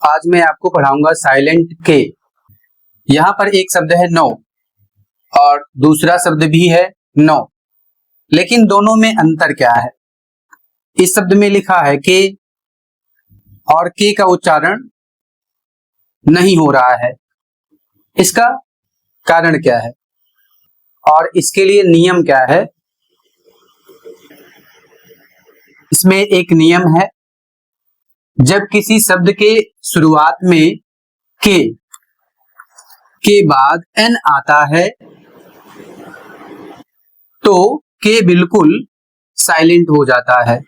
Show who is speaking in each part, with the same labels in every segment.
Speaker 1: आज मैं आपको पढ़ाऊंगा साइलेंट के। यहाँ पर एक शब्द है नो और दूसरा शब्द भी है नो, लेकिन दोनों में अंतर क्या है? इस शब्द में लिखा है के और के का उच्चारण नहीं हो रहा है। इसका कारण क्या है और इसके लिए नियम क्या है? इसमें एक नियम है, जब किसी शब्द के शुरुआत में के बाद एन आता है तो के बिल्कुल साइलेंट हो जाता है।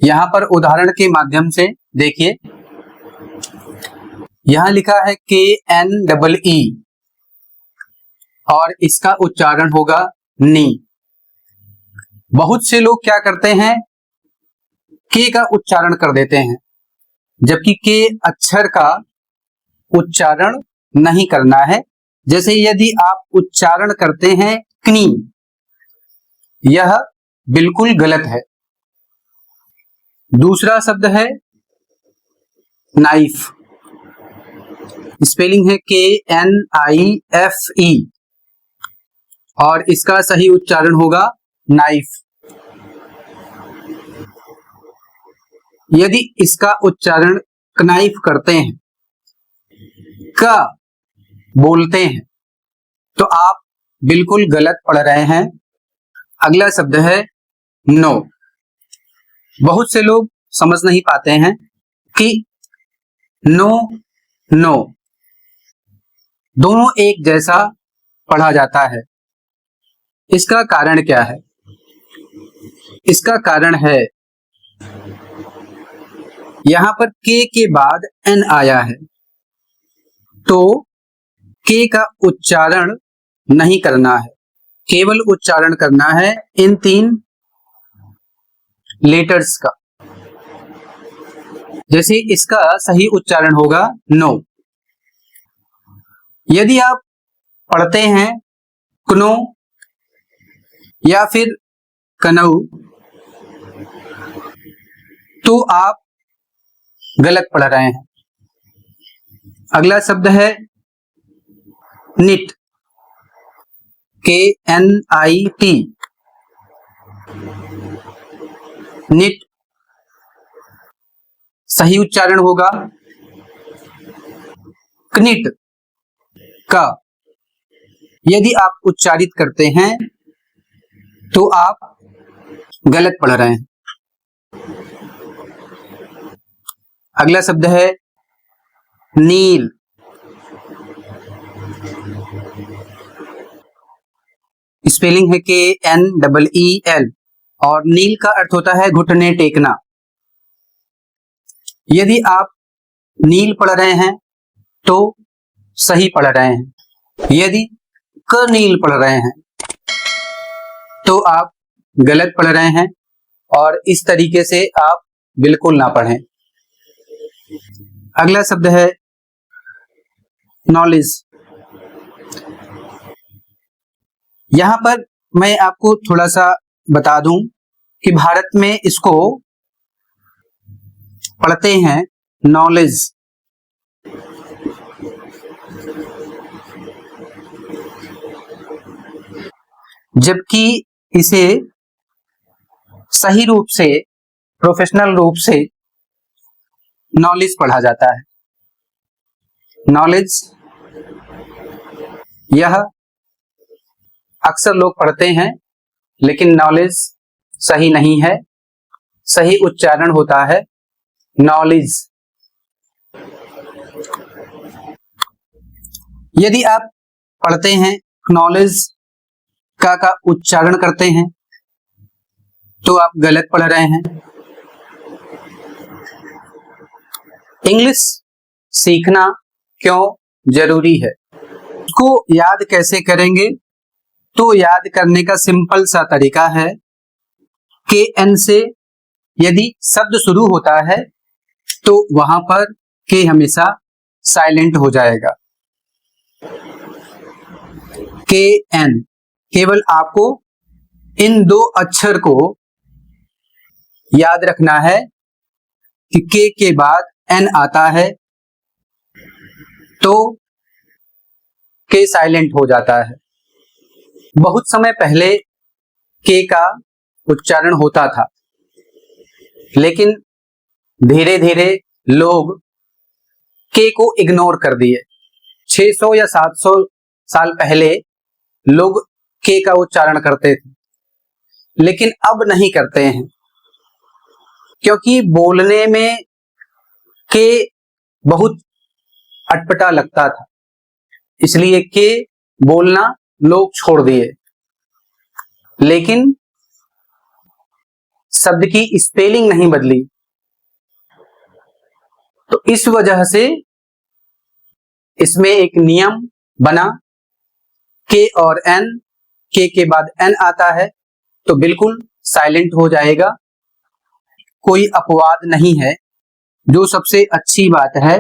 Speaker 1: यहां पर उदाहरण के माध्यम से देखिए, यहां लिखा है के एन डबल ई और इसका उच्चारण होगा नी। बहुत से लोग क्या करते हैं, के का उच्चारण कर देते हैं, जबकि के अक्षर का उच्चारण नहीं करना है। जैसे यदि आप उच्चारण करते हैं क्नी, यह बिल्कुल गलत है। दूसरा शब्द है नाइफ, स्पेलिंग है के एन आई एफ ई और इसका सही उच्चारण होगा नाइफ। यदि इसका उच्चारण कनाइफ करते हैं, का बोलते हैं, तो आप बिल्कुल गलत पढ़ रहे हैं। अगला शब्द है नो। बहुत से लोग समझ नहीं पाते हैं कि नो नो दोनों एक जैसा पढ़ा जाता है। इसका कारण क्या है? इसका कारण है यहां पर के बाद एन आया है, तो के का उच्चारण नहीं करना है, केवल उच्चारण करना है इन तीन लेटर्स का। जैसे इसका सही उच्चारण होगा नो। यदि आप पढ़ते हैं कनो या फिर कनऊ, तो आप गलत पढ़ रहे हैं। अगला शब्द है निट, के एन आई टी, निट सही उच्चारण होगा कनिट का। यदि आप उच्चारित करते हैं तो आप गलत पढ़ रहे हैं। अगला शब्द है नील, स्पेलिंग है के एन डबल ई एल और नील का अर्थ होता है घुटने टेकना। यदि आप नील पढ़ रहे हैं तो सही पढ़ रहे हैं, यदि क नील पढ़ रहे हैं तो आप गलत पढ़ रहे हैं, और इस तरीके से आप बिल्कुल ना पढ़ें। अगला शब्द है नॉलेज। यहां पर मैं आपको थोड़ा सा बता दूं कि भारत में इसको पढ़ते हैं नॉलेज, जबकि इसे सही रूप से, प्रोफेशनल रूप से नॉलेज पढ़ा जाता है। नॉलेज यह अक्सर लोग पढ़ते हैं, लेकिन नॉलेज सही नहीं है। सही उच्चारण होता है नॉलेज। यदि आप पढ़ते हैं नॉलेज का उच्चारण करते हैं तो आप गलत पढ़ रहे हैं। इंग्लिश सीखना क्यों जरूरी है? उसको याद कैसे करेंगे? तो याद करने का सिंपल सा तरीका है, के एन से यदि शब्द शुरू होता है तो वहां पर के हमेशा साइलेंट हो जाएगा। के एन, केवल आपको इन दो अक्षर को याद रखना है कि के के बाद एन आता है तो के साइलेंट हो जाता है। बहुत समय पहले के का उच्चारण होता था, लेकिन धीरे धीरे लोग के को इग्नोर कर दिए। 600 या 700 साल पहले लोग के का उच्चारण करते थे, लेकिन अब नहीं करते हैं, क्योंकि बोलने में के बहुत अटपटा लगता था, इसलिए के बोलना लोग छोड़ दिए। लेकिन शब्द की स्पेलिंग नहीं बदली, तो इस वजह से इसमें एक नियम बना, के और एन, के बाद एन आता है तो बिल्कुल साइलेंट हो जाएगा, कोई अपवाद नहीं है। जो सबसे अच्छी बात है